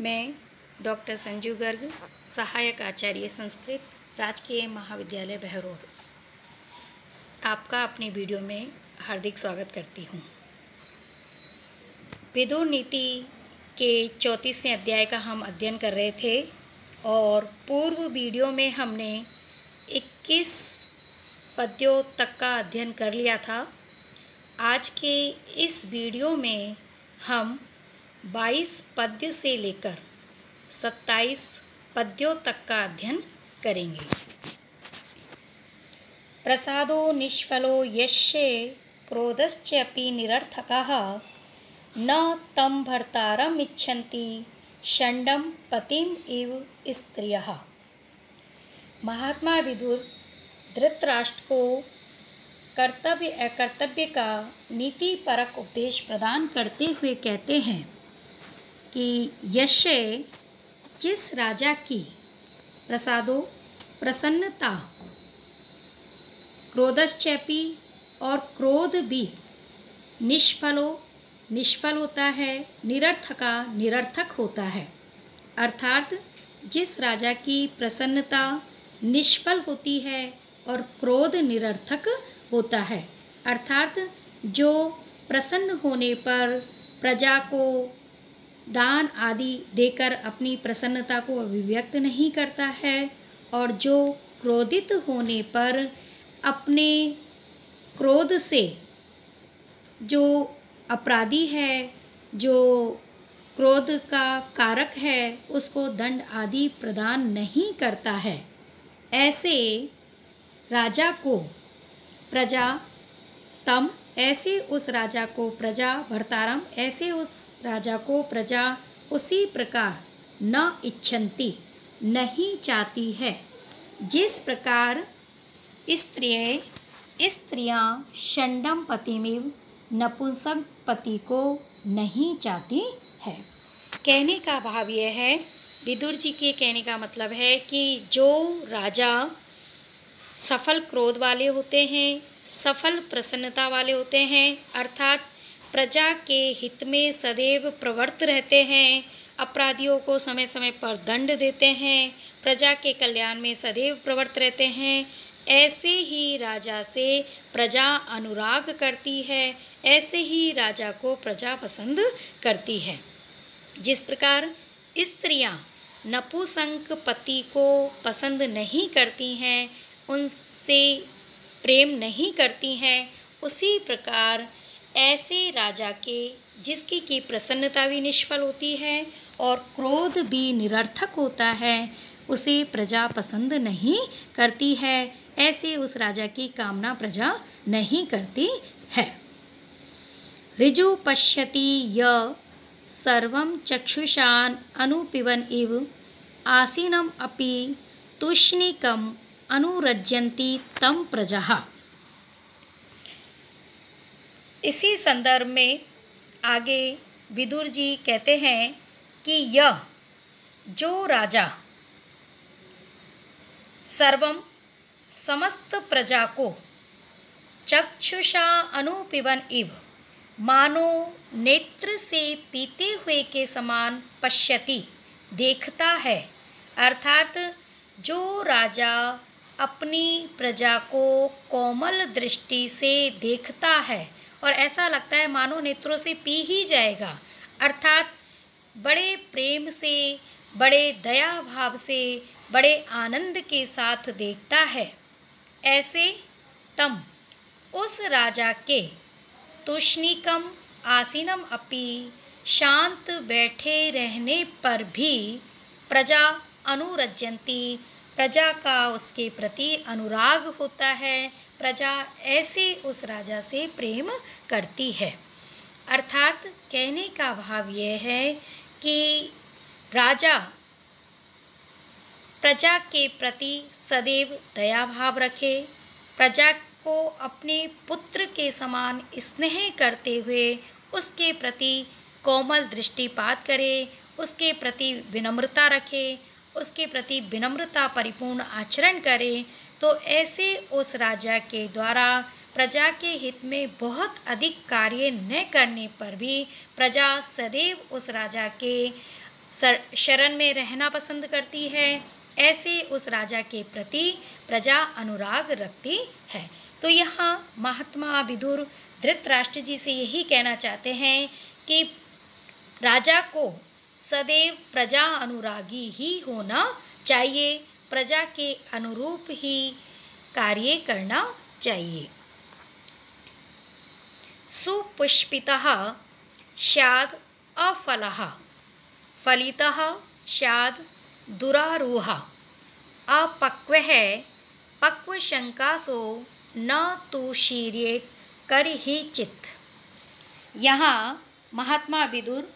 मैं डॉक्टर संजू गर्ग, सहायक आचार्य संस्कृत, राजकीय महाविद्यालय बहरोड, आपका अपने वीडियो में हार्दिक स्वागत करती हूँ। विदुर नीति के 34वें अध्याय का हम अध्ययन कर रहे थे और पूर्व वीडियो में हमने 21 पद्यों तक का अध्ययन कर लिया था। आज के इस वीडियो में हम 22 पद्य से लेकर 27 पद्यों तक का अध्ययन करेंगे। प्रसादो निष्फलो यस्य क्रोधश्चेपि निरर्थकः न तं भर्तारम् इच्छन्ति षण्डं पतिम् इव स्त्रियः। महात्मा विदुर धृतराष्ट्र को कर्तव्य अकर्तव्य का नीति परक उपदेश प्रदान करते हुए कहते हैं कि यस्य, जिस राजा की प्रसादो प्रसन्नता, क्रोधश्चेपि और क्रोध भी, निष्फलो निष्फल होता है, निरर्थका निरर्थक होता है। अर्थात जिस राजा की प्रसन्नता निष्फल होती है और क्रोध निरर्थक होता है, अर्थात जो प्रसन्न होने पर प्रजा को दान आदि देकर अपनी प्रसन्नता को अभिव्यक्त नहीं करता है और जो क्रोधित होने पर अपने क्रोध से जो अपराधी है, जो क्रोध का कारक है, उसको दंड आदि प्रदान नहीं करता है, ऐसे राजा को प्रजा तम, ऐसे उस राजा को प्रजा भर्तारम, ऐसे उस राजा को प्रजा उसी प्रकार न इच्छन्ति नहीं चाहती है, जिस प्रकार स्त्रियां षण्डम पतिमिव नपुंसक पति को नहीं चाहती है। कहने का भाव यह है, विदुर जी के कहने का मतलब है कि जो राजा सफल क्रोध वाले होते हैं, सफल प्रसन्नता वाले होते हैं, अर्थात प्रजा के हित में सदैव प्रवृत्त रहते हैं, अपराधियों को समय समय पर दंड देते हैं, प्रजा के कल्याण में सदैव प्रवृत्त रहते हैं, ऐसे ही राजा से प्रजा अनुराग करती है, ऐसे ही राजा को प्रजा पसंद करती है। जिस प्रकार स्त्रियां नपुंसक पति को पसंद नहीं करती हैं, उनसे प्रेम नहीं करती हैं, उसी प्रकार ऐसे राजा के जिसकी की प्रसन्नता भी निष्फल होती है और क्रोध भी निरर्थक होता है, उसे प्रजा पसंद नहीं करती है, ऐसे उस राजा की कामना प्रजा नहीं करती है। ऋजु पश्यति य सर्वं चक्षुषान् अनुपिबन् इव आसीनम् अपि तूष्णीकम् अनुरज्यन्ति तं प्रजाः। इसी संदर्भ में आगे विदुर जी कहते हैं कि यह जो राजा सर्वम समस्त प्रजा को चक्षुषा अनुपिबन इव, मानो नेत्र से पीते हुए के समान, पश्यति देखता है, अर्थात जो राजा अपनी प्रजा को कोमल दृष्टि से देखता है और ऐसा लगता है मानो नेत्रों से पी ही जाएगा, अर्थात बड़े प्रेम से, बड़े दया भाव से, बड़े आनंद के साथ देखता है, ऐसे तम उस राजा के तूष्णीकम आसीनम अपि, शांत बैठे रहने पर भी प्रजा अनुरज्यन्ति, प्रजा का उसके प्रति अनुराग होता है, प्रजा ऐसे उस राजा से प्रेम करती है। अर्थात कहने का भाव यह है कि राजा प्रजा के प्रति सदैव दया भाव रखे, प्रजा को अपने पुत्र के समान स्नेह करते हुए उसके प्रति कोमल दृष्टिपात करे, उसके प्रति विनम्रता रखे, उसके प्रति विनम्रता परिपूर्ण आचरण करे, तो ऐसे उस राजा के द्वारा प्रजा के हित में बहुत अधिक कार्य न करने पर भी प्रजा सदैव उस राजा के शरण में रहना पसंद करती है, ऐसे उस राजा के प्रति प्रजा अनुराग रखती है। तो यहाँ महात्मा विदुर धृतराष्ट्र जी से यही कहना चाहते हैं कि राजा को सदैव प्रजा अनुरागी ही होना चाहिए, प्रजा के अनुरूप ही कार्य करना चाहिए। सुपुष्पितः स्याद् अफलः, फलितः स्याद् दुरारूहः, अपक्वः पक्वशंकासो न तुशीर्येत् करहिचित्। यहाँ महात्मा विदुर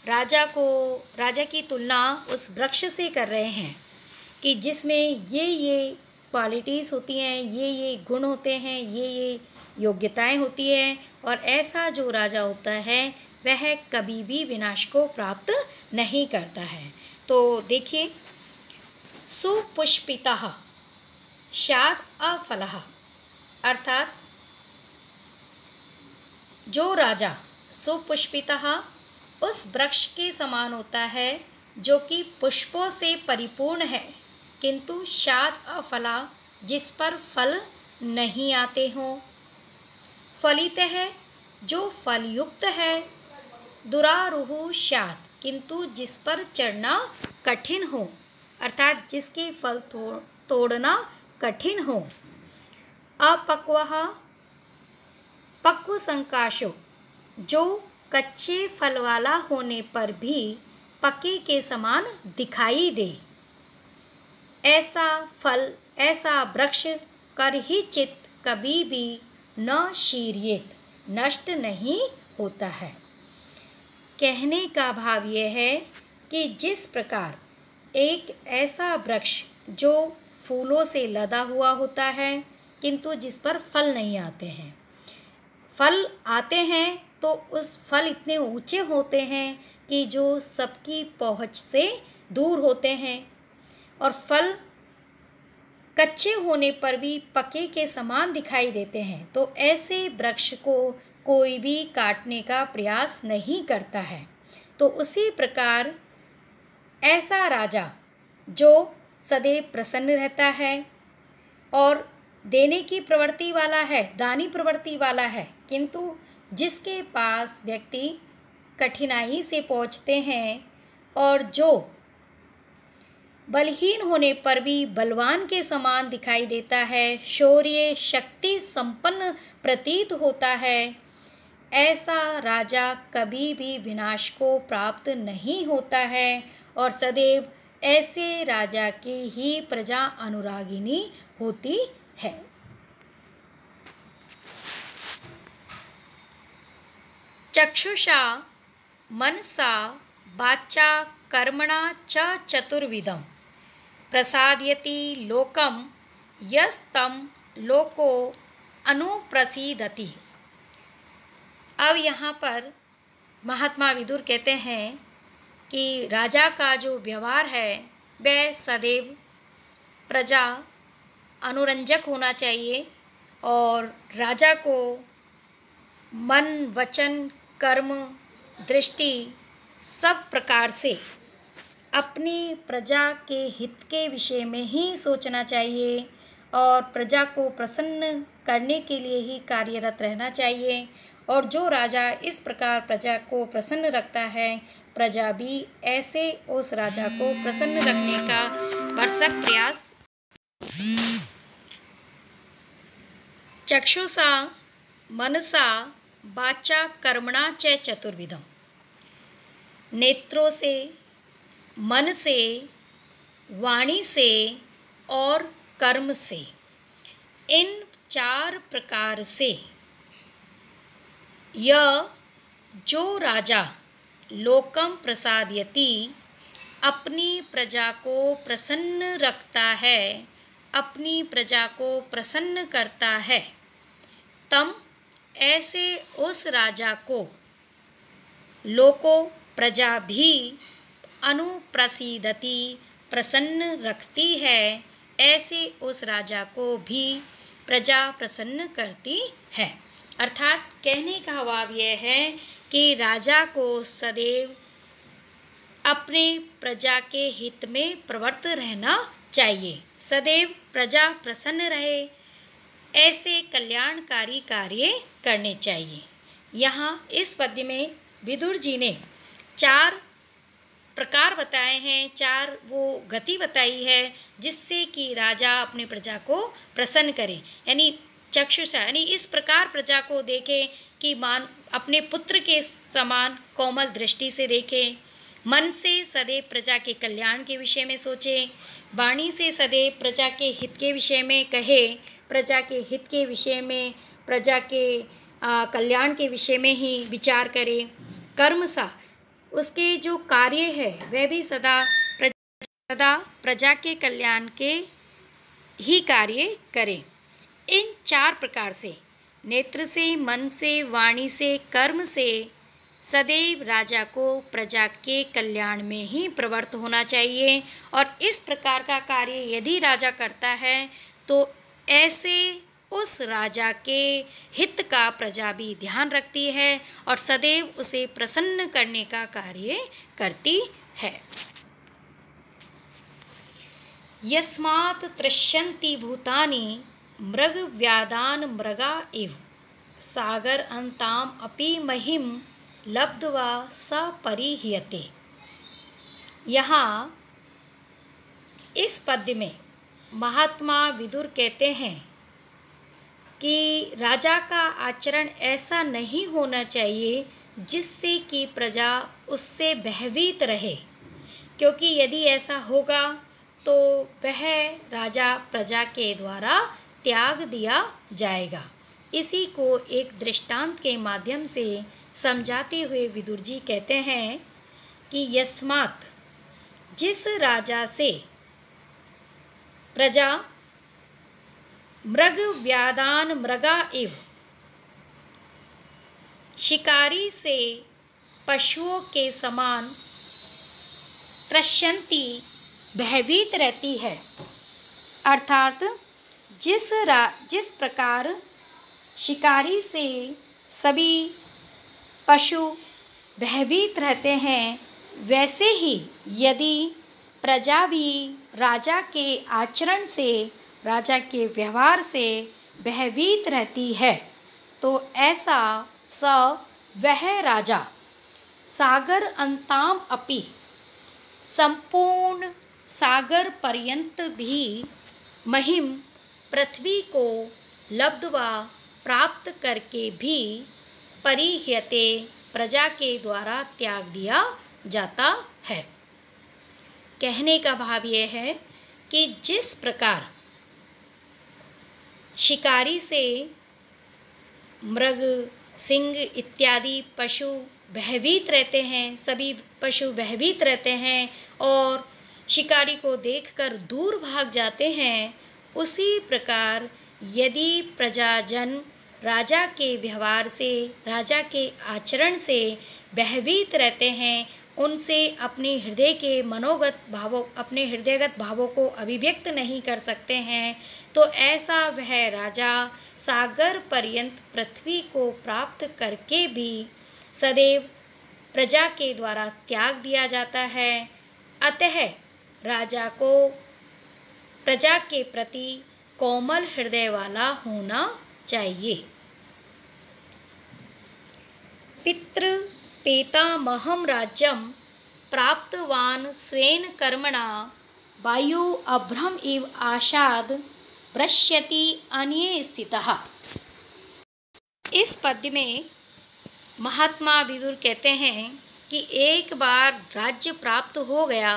राजा की तुलना उस वृक्ष से कर रहे हैं कि जिसमें ये क्वालिटीज़ होती हैं, ये गुण होते हैं, ये योग्यताएं होती हैं, और ऐसा जो राजा होता है वह कभी भी विनाश को प्राप्त नहीं करता है। तो देखिए, सुपुष्पितः स्याद् अफलः, अर्थात जो राजा सुपुष्पितः उस वृक्ष के समान होता है जो कि पुष्पों से परिपूर्ण है, किंतु स्याद् अफलः, जिस पर फल नहीं आते हों। फलित है, जो फलयुक्त है। दुरारूह स्यात्, किंतु जिस पर चढ़ना कठिन हो, अर्थात जिसके फल तोड़ना कठिन हो। अपक्वः पक्वसंकाशो, जो कच्चे फल वाला होने पर भी पके के समान दिखाई दे, ऐसा फल, ऐसा वृक्ष करहिचित्, कभी भी न शीर्येत्, नष्ट नहीं होता है। कहने का भाव यह है कि जिस प्रकार एक ऐसा वृक्ष जो फूलों से लदा हुआ होता है किंतु जिस पर फल नहीं आते हैं, फल आते हैं तो उस फल इतने ऊंचे होते हैं कि जो सबकी पहुंच से दूर होते हैं, और फल कच्चे होने पर भी पके के समान दिखाई देते हैं। तो ऐसे वृक्ष को कोई भी काटने का प्रयास नहीं करता है। तो उसी प्रकार ऐसा राजा जो सदैव प्रसन्न रहता है और देने की प्रवृत्ति वाला है, दानी प्रवृत्ति वाला है, किंतु जिसके पास व्यक्ति कठिनाई से पहुँचते हैं और जो बलहीन होने पर भी बलवान के समान दिखाई देता है, शौर्य शक्ति संपन्न प्रतीत होता है, ऐसा राजा कभी भी विनाश को प्राप्त नहीं होता है और सदैव ऐसे राजा की ही प्रजा अनुरागिनी होती है। चक्षुषा मनसा वाचा कर्मणा च चतुर्विधम प्रसादयति लोकम यस्तम लोको अनुप्रसीदति। अब यहाँ पर महात्मा विदुर कहते हैं कि राजा का जो व्यवहार है वह सदैव प्रजा अनुरंजक होना चाहिए और राजा को मन वचन कर्म दृष्टि सब प्रकार से अपनी प्रजा के हित के विषय में ही सोचना चाहिए और प्रजा को प्रसन्न करने के लिए ही कार्यरत रहना चाहिए। और जो राजा इस प्रकार प्रजा को प्रसन्न रखता है, प्रजा भी ऐसे उस राजा को प्रसन्न रखने का भरसक प्रयास। चक्षुषा मनसा वाचा कर्मणा च चतुर्विधम, नेत्रों से, मन से, वाणी से और कर्म से, इन 4 प्रकार से यह जो राजा लोकम प्रसादयति अपनी प्रजा को प्रसन्न रखता है, अपनी प्रजा को प्रसन्न करता है, तम ऐसे उस राजा को लोको प्रजा भी अनुप्रसीदति प्रसन्न रखती है, ऐसे उस राजा को भी प्रजा प्रसन्न करती है। अर्थात कहने का भाव यह है कि राजा को सदैव अपने प्रजा के हित में प्रवृत्त रहना चाहिए। सदैव प्रजा प्रसन्न रहे, ऐसे कल्याणकारी कार्य करने चाहिए। यहाँ इस पद्य में विदुर जी ने 4 प्रकार बताए हैं, 4 वो गति बताई है जिससे कि राजा अपने प्रजा को प्रसन्न करे, यानी चक्षुषा, यानी इस प्रकार प्रजा को देखे कि मान अपने पुत्र के समान कोमल दृष्टि से देखे, मन से सदैव प्रजा के कल्याण के विषय में सोचे, वाणी से सदैव प्रजा के हित के विषय में कहे, प्रजा के हित के विषय में, प्रजा के कल्याण के विषय में ही विचार करे। कर्म सा उसके जो कार्य है वह भी सदा प्रजा के कल्याण के ही कार्य करे। इन 4 प्रकार से, नेत्र से, मन से, वाणी से, कर्म से सदैव राजा को प्रजा के कल्याण में ही प्रवृत्त होना चाहिए। और इस प्रकार का कार्य यदि राजा करता है तो ऐसे उस राजा के हित का प्रजा भी ध्यान रखती है और सदैव उसे प्रसन्न करने का कार्य करती है। यस्मात् तृष्यन्ति भूतानि मृग व्यादान मृगा इव सागर अंताम अपि महिम लब्ध्वा स परिह्यते। यहाँ इस पद्य में महात्मा विदुर कहते हैं कि राजा का आचरण ऐसा नहीं होना चाहिए जिससे कि प्रजा उससे भयभीत रहे, क्योंकि यदि ऐसा होगा तो वह राजा प्रजा के द्वारा त्याग दिया जाएगा। इसी को एक दृष्टांत के माध्यम से समझाते हुए विदुर जी कहते हैं कि यस्मात्, जिस राजा से प्रजा मृग व्यादान मृगा इव, शिकारी से पशुओं के समान, त्रष्यन्ति भयभीत रहती है, अर्थात जिस प्रकार शिकारी से सभी पशु भयभीत रहते हैं, वैसे ही यदि प्रजा भी राजा के आचरण से, राजा के व्यवहार से भयभीत रहती है तो ऐसा वह राजा सागर अंताम अपि, संपूर्ण सागर पर्यंत भी, महिम पृथ्वी को लब्ध्वा प्राप्त करके भी, परिह्यते प्रजा के द्वारा त्याग दिया जाता है। कहने का भाव यह है कि जिस प्रकार शिकारी से मृग, सिंह इत्यादि पशु भयभीत रहते हैं, सभी पशु भयभीत रहते हैं और शिकारी को देखकर दूर भाग जाते हैं, उसी प्रकार यदि प्रजाजन राजा के व्यवहार से, राजा के आचरण से भयभीत रहते हैं, उनसे अपने हृदय के मनोगत भावों, अपने हृदयगत भावों को अभिव्यक्त नहीं कर सकते हैं, तो ऐसा वह राजा सागर पर्यंत पृथ्वी को प्राप्त करके भी सदैव प्रजा के द्वारा त्याग दिया जाता है। अतः राजा को प्रजा के प्रति कोमल हृदय वाला होना चाहिए। पितृ पेतामहं राज्यं प्राप्तवान् स्वेन कर्मणा वायु अभ्रम इव आशाद पृश्यति अन्ये स्थितः। इस पद्य में महात्मा विदुर कहते हैं कि एक बार राज्य प्राप्त हो गया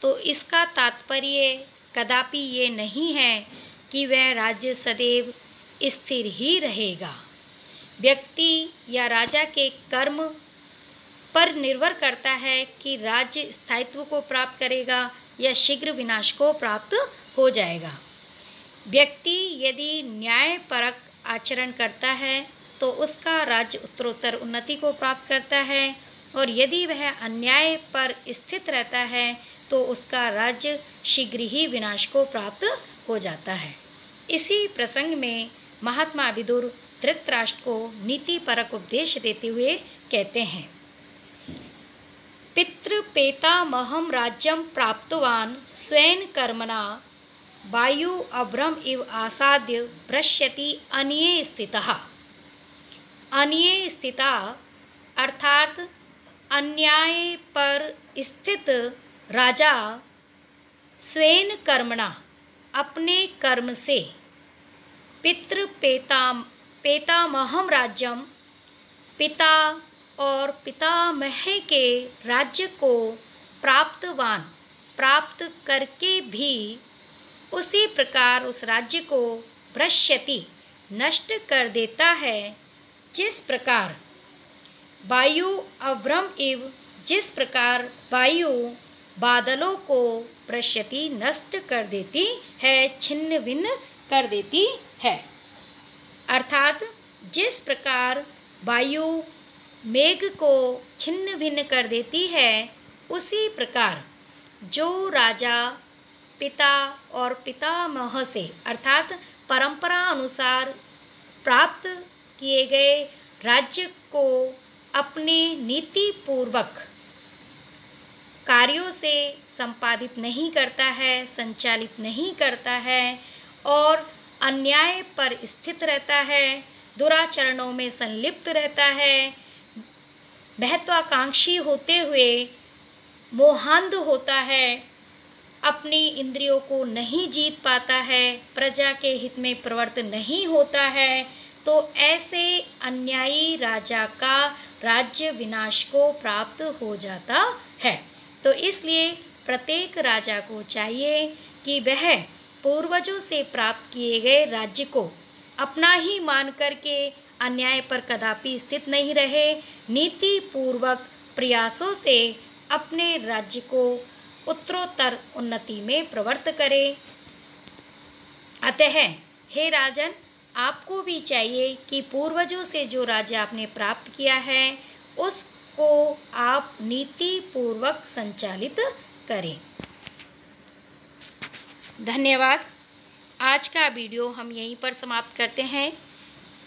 तो इसका तात्पर्य कदापि ये नहीं है कि वह राज्य सदैव स्थिर ही रहेगा। व्यक्ति या राजा के कर्म पर निर्भर करता है कि राज्य स्थायित्व को प्राप्त करेगा या शीघ्र विनाश को प्राप्त हो जाएगा। व्यक्ति यदि न्यायपरक आचरण करता है तो उसका राज्य उत्तरोत्तर उन्नति को प्राप्त करता है, और यदि वह अन्याय पर स्थित रहता है तो उसका राज्य शीघ्र ही विनाश को प्राप्त हो जाता है। इसी प्रसंग में महात्मा विदुर धृतराष्ट्र को नीति परक उपदेश देते हुए कहते हैं, पितृपेतामहं राज्यं प्राप्तवान् स्वेन कर्मणा वायु अभ्रम इव आसाद्य भ्रश्यति अन्ये स्थितः। अन्ये स्थिता अर्थात अन्याय पर स्थित राजा स्वेन कर्मणा अपने कर्म से पितृपेतामहं राज्यम पिता और पितामह के राज्य को प्राप्त करके भी उसी प्रकार उस राज्य को भ्रश्यति नष्ट कर देता है, जिस प्रकार वायु अभ्रम इव जिस प्रकार वायु बादलों को भ्रश्यति नष्ट कर देती है, छिन्न भिन्न कर देती है। अर्थात जिस प्रकार वायु मेघ को छिन्न भिन्न कर देती है, उसी प्रकार जो राजा पिता और पितामह से अर्थात परंपरा अनुसार प्राप्त किए गए राज्य को अपने नीति पूर्वक कार्यों से संपादित नहीं करता है, संचालित नहीं करता है और अन्याय पर स्थित रहता है, दुराचरणों में संलिप्त रहता है, महत्वाकांक्षी होते हुए मोहांध होता है, अपनी इंद्रियों को नहीं जीत पाता है, प्रजा के हित में प्रवृत्त नहीं होता है, तो ऐसे अन्यायी राजा का राज्य विनाश को प्राप्त हो जाता है। तो इसलिए प्रत्येक राजा को चाहिए कि वह पूर्वजों से प्राप्त किए गए राज्य को अपना ही मान करके अन्याय पर कदापि स्थित नहीं रहे, नीति पूर्वक प्रयासों से अपने राज्य को उत्तरोत्तर उन्नति में प्रवृत्त करे। अतः हे राजन, आपको भी चाहिए कि पूर्वजों से जो राज्य आपने प्राप्त किया है उसको आप नीति पूर्वक संचालित करें। धन्यवाद। आज का वीडियो हम यहीं पर समाप्त करते हैं।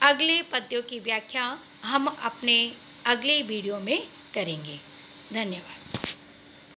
अगले पद्यों की व्याख्या हम अपने अगले वीडियो में करेंगे। धन्यवाद।